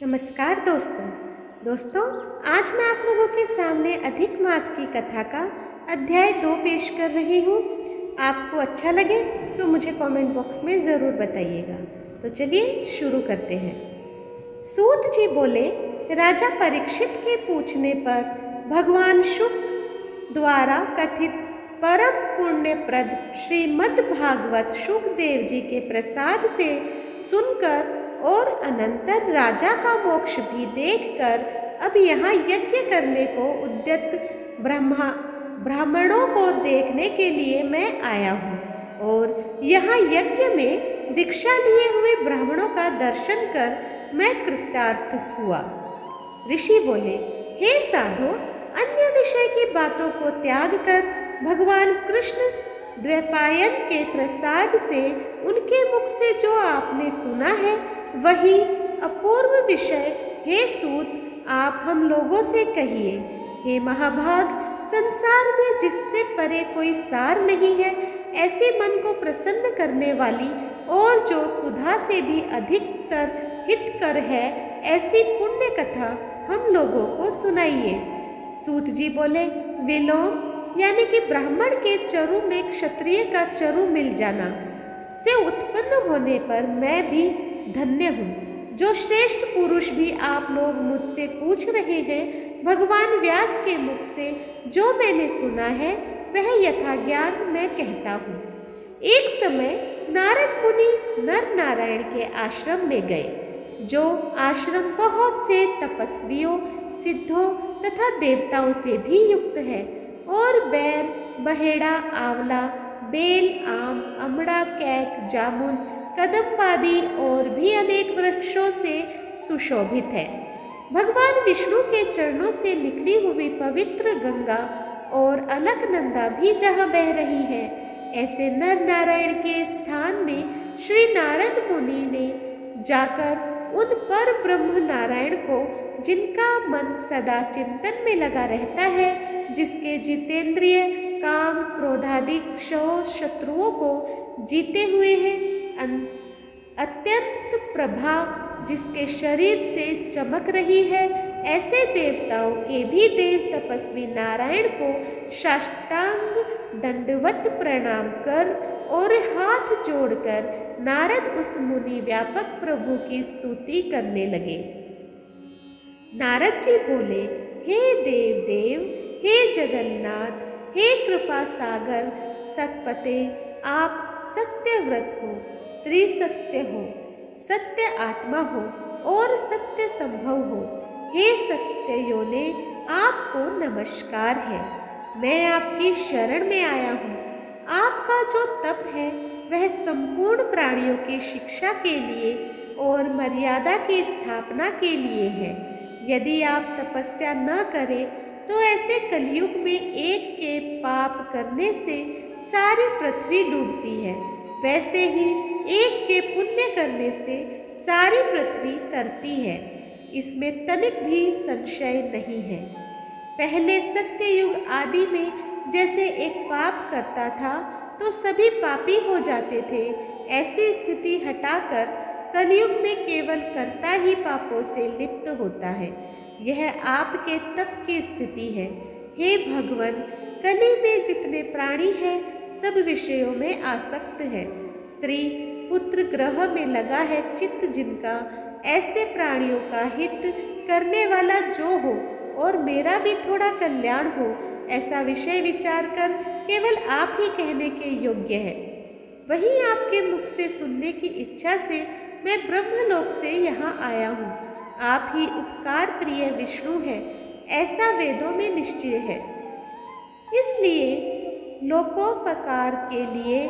नमस्कार दोस्तों आज मैं आप लोगों के सामने अधिक मास की कथा का अध्याय 2 पेश कर रही हूँ। आपको अच्छा लगे तो मुझे कमेंट बॉक्स में ज़रूर बताइएगा। तो चलिए शुरू करते हैं। सूत जी बोले, राजा परीक्षित के पूछने पर भगवान शुक द्वारा कथित परम पुण्यप्रद श्रीमद् भागवत शुकदेव जी के प्रसाद से सुनकर और अनंतर राजा का मोक्ष भी देखकर अब यहाँ यज्ञ करने को उद्यत ब्राह्मणों को देखने के लिए मैं आया हूँ और यहाँ यज्ञ में दीक्षा लिए हुए ब्राह्मणों का दर्शन कर मैं कृतार्थ हुआ। ऋषि बोले, हे साधो, अन्य विषय की बातों को त्याग कर भगवान कृष्ण द्वैपायन के प्रसाद से उनके मुख से जो आपने सुना है वही अपूर्व विषय हे सूत आप हम लोगों से कहिए। हे महाभाग, संसार में जिससे परे कोई सार नहीं है, ऐसे मन को प्रसन्न करने वाली और जो सुधा से भी अधिकतर हितकर है, ऐसी पुण्य कथा हम लोगों को सुनाइए। सूत जी बोले, विलोम यानी कि ब्राह्मण के चरु में क्षत्रिय का चरु मिल जाना से उत्पन्न होने पर मैं भी धन्य हूँ। जो श्रेष्ठ पुरुष भी आप लोग मुझसे पूछ रहे हैं, भगवान व्यास के मुख से जो मैंने सुना है वह यथा ज्ञान मैं कहता हूँ। एक समय नारद मुनि नर नारायण के आश्रम में गए, जो आश्रम बहुत से तपस्वियों, सिद्धों तथा देवताओं से भी युक्त है और बैर, बहेड़ा, आंवला, बेल, आम, अमड़ा, कैथ, जामुन, कदम्बादि और भी अनेक वृक्षों से सुशोभित है। भगवान विष्णु के चरणों से निकली हुई पवित्र गंगा और अलकनंदा भी जहाँ बह रही है, ऐसे नर नारायण के स्थान में श्री नारद मुनि ने जाकर उन पर ब्रह्म नारायण को, जिनका मन सदा चिंतन में लगा रहता है, जिसके जितेंद्रिय काम क्रोधादि शत्रुओं को जीते हुए हैं, अत्यंत प्रभा जिसके शरीर से चमक रही है, ऐसे देवताओं के भी देव तपस्वी नारायण को साष्टांग दंडवत प्रणाम कर और हाथ जोड़कर नारद उस मुनि व्यापक प्रभु की स्तुति करने लगे। नारद जी बोले, हे देव देव, हे जगन्नाथ, हे कृपा सागर सतपते, आप सत्यव्रत हो, त्रिसत्य हो, सत्य आत्मा हो और सत्य संभव हो। हे सत्य योने, आपको नमस्कार है। मैं आपकी शरण में आया हूँ। आपका जो तप है वह संपूर्ण प्राणियों की शिक्षा के लिए और मर्यादा की स्थापना के लिए है। यदि आप तपस्या न करें तो ऐसे कलयुग में एक के पाप करने से सारी पृथ्वी डूबती है, वैसे ही एक के पुण्य करने से सारी पृथ्वी तरती है। इसमें तनिक भी संशय नहीं है। पहले सत्ययुग आदि में जैसे एक पाप करता था तो सभी पापी हो जाते थे, ऐसी स्थिति हटाकर कलयुग में केवल कर्ता ही पापों से लिप्त होता है। यह आपके तप की स्थिति है। हे भगवान, कली में जितने प्राणी हैं सब विषयों में आसक्त है। स्त्री पुत्र ग्रह में लगा है चित्त जिनका, ऐसे प्राणियों का हित करने वाला जो हो और मेरा भी थोड़ा कल्याण हो, ऐसा विषय विचार कर केवल आप ही कहने के योग्य है। वही आपके मुख से सुनने की इच्छा से मैं ब्रह्मलोक से यहाँ आया हूँ। आप ही उपकार प्रिय विष्णु है, ऐसा वेदों में निश्चय है। इसलिए लोकोपकार के लिए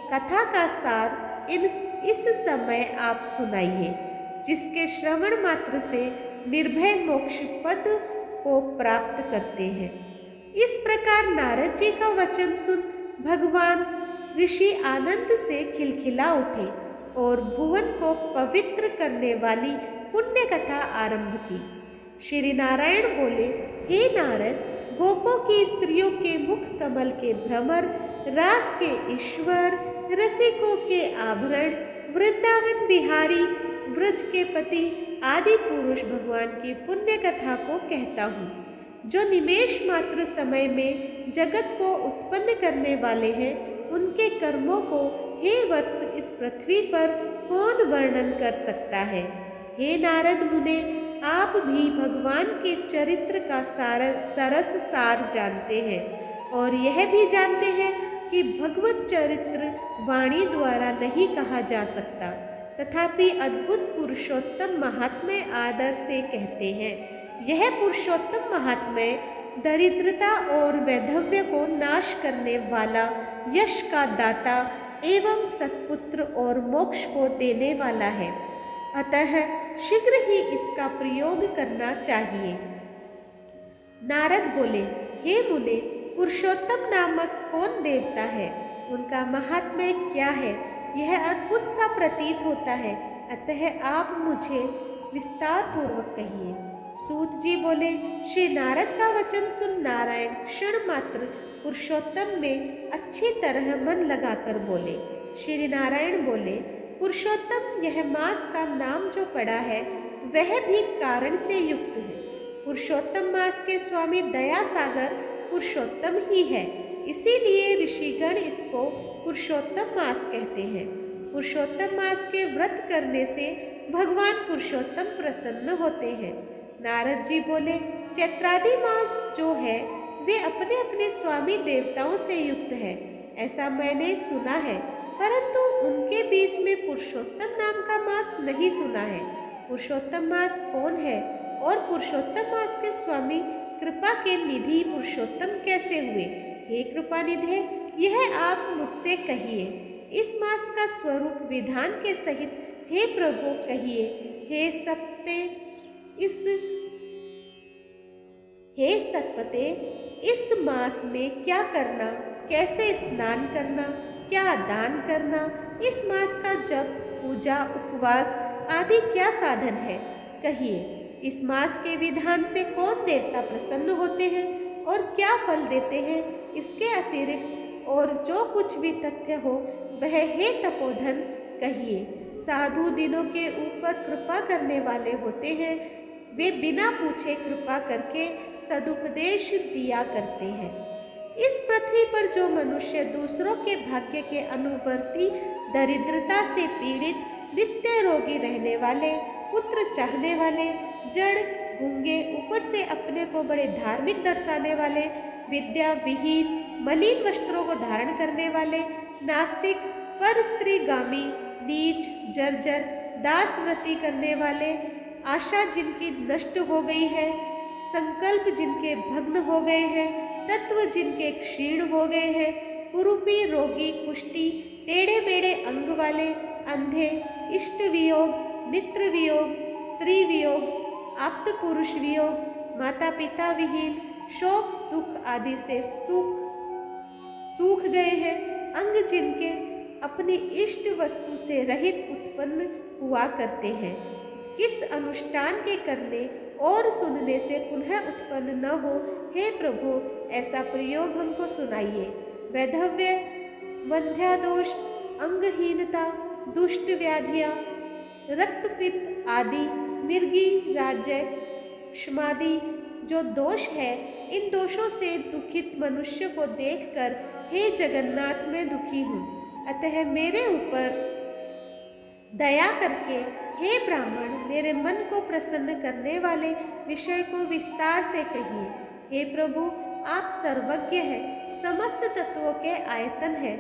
कथा का सार इस समय आप सुनाइए, जिसके श्रवण मात्र से निर्भय मोक्ष पद को प्राप्त करते हैं। इस प्रकार नारद जी का वचन सुन भगवान ऋषि आनंद से खिलखिला उठे और भुवन को पवित्र करने वाली पुण्य कथा आरंभ की। श्री नारायण बोले, हे नारद, गोपों की स्त्रियों के मुख कमल के भ्रमर, रास के ईश्वर, रसिकों के आभरण, वृंदावन बिहारी, व्रज के पति, आदि पुरुष भगवान की पुण्य कथा को कहता हूँ, जो निमेष मात्र समय में जगत को उत्पन्न करने वाले हैं। उनके कर्मों को हे वत्स इस पृथ्वी पर कौन वर्णन कर सकता है। हे नारद मुने, आप भी भगवान के चरित्र का सरस सार जानते हैं और यह भी जानते हैं कि भगवत चरित्र वाणी द्वारा नहीं कहा जा सकता, तथापि अद्भुत पुरुषोत्तम महात्म्य आदर से कहते हैं। यह पुरुषोत्तम महात्म्य दरिद्रता और वैधव्य को नाश करने वाला, यश का दाता एवं सत्पुत्र और मोक्ष को देने वाला है। अतः शीघ्र ही इसका प्रयोग करना चाहिए। नारद बोले, हे मुने, पुरुषोत्तम नामक कौन देवता है? उनका महात्म्य क्या है? यह अद्भुत सा प्रतीत होता है, अतः आप मुझे विस्तार पूर्वक कहिए। सूत जी बोले, श्री नारद का वचन सुन नारायण क्षण मात्र पुरुषोत्तम में अच्छी तरह मन लगाकर बोले। श्री नारायण बोले, पुरुषोत्तम यह मास का नाम जो पड़ा है वह भी कारण से युक्त है। पुरुषोत्तम मास के स्वामी दया सागर पुरुषोत्तम ही है, इसीलिए ऋषिगण इसको पुरुषोत्तम मास कहते हैं। पुरुषोत्तम मास के व्रत करने से भगवान पुरुषोत्तम प्रसन्न होते हैं। नारद जी बोले, चैत्रादि मास जो है वे अपने अपने स्वामी देवताओं से युक्त है, ऐसा मैंने सुना है, परंतु उनके बीच में पुरुषोत्तम नाम का मास नहीं सुना है। पुरुषोत्तम मास कौन है और पुरुषोत्तम मास के स्वामी कृपा के निधि पुरुषोत्तम कैसे हुए? हे कृपा निधे, यह आप मुझसे कहिए। इस मास का स्वरूप विधान के सहित हे प्रभु कहिए। हे सतपते, इस मास में क्या करना, कैसे स्नान करना, क्या दान करना, इस मास का जप, पूजा, उपवास आदि क्या साधन है, कहिए। इस मास के विधान से कौन देवता प्रसन्न होते हैं और क्या फल देते हैं, इसके अतिरिक्त और जो कुछ भी तथ्य हो वह हे तपोधन कहिए। साधु दिनों के ऊपर कृपा करने वाले होते हैं, वे बिना पूछे कृपा करके सदुपदेश दिया करते हैं। इस पृथ्वी पर जो मनुष्य दूसरों के भाग्य के अनुवर्ती, दरिद्रता से पीड़ित, नित्य रोगी रहने वाले, पुत्र चाहने वाले, जड़, गूंगे, ऊपर से अपने को बड़े धार्मिक दर्शाने वाले, विद्या विहीन, मलिन वस्त्रों को धारण करने वाले, नास्तिक, पर स्त्रीगामी, नीच, जर्जर, दास व्रती करने वाले, आशा जिनकी नष्ट हो गई है, संकल्प जिनके भग्न हो गए हैं, तत्व जिनके क्षीण हो गए हैं, कुरूपी, रोगी, कुष्ठी, टेढ़े मेढ़े अंग वाले, अंधे, इष्ट वियोग, मित्र वियोग, स्त्री वियोग, आप्त पुरुष वियोग, माता पिता विहीन, शोक दुख आदि से सूख गए हैं, अंग जिनके अपनी इष्ट वस्तु से रहित उत्पन्न हुआ करते हैं, किस अनुष्ठान के करने और सुनने से पुनः उत्पन्न न हो, हे प्रभु ऐसा प्रयोग हमको सुनाइए। वैधव्य, वंध्यादोष, अंगहीनता, दुष्ट व्याधियाँ, रक्तपित्त आदि, मिर्गी, राज्य, क्षमादि जो दोष है, इन दोषों से दुखित मनुष्य को देखकर हे जगन्नाथ मैं दुखी हूँ, अतः मेरे ऊपर दया करके हे ब्राह्मण मेरे मन को प्रसन्न करने वाले विषय को विस्तार से कहिए। हे प्रभु आप सर्वज्ञ हैं, समस्त तत्वों के आयतन है।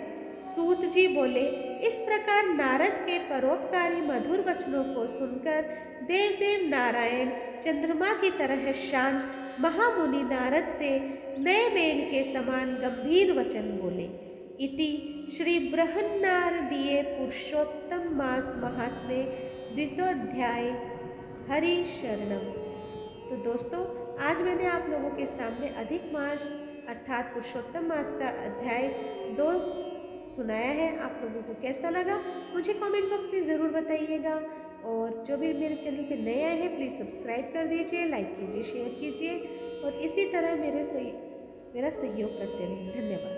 सूत जी बोले, इस प्रकार नारद के परोपकारी मधुर वचनों को सुनकर देव नारायण चंद्रमा की तरह शांत महामुनि नारद से नए मेघ के समान गंभीर वचन बोले। इति श्री बृहन्नारदीय पुरुषोत्तम मास महात्म्य द्वितीयोध्याय हरि शरणम। तो दोस्तों आज मैंने आप लोगों के सामने अधिक मास अर्थात पुरुषोत्तम मास का अध्याय 2 सुनाया है। आप लोगों को कैसा लगा मुझे कमेंट बॉक्स में ज़रूर बताइएगा, और जो भी मेरे चैनल पे नए आए हैं प्लीज़ सब्सक्राइब कर दीजिए, लाइक कीजिए, शेयर कीजिए और इसी तरह मेरा सहयोग करते रहें। धन्यवाद।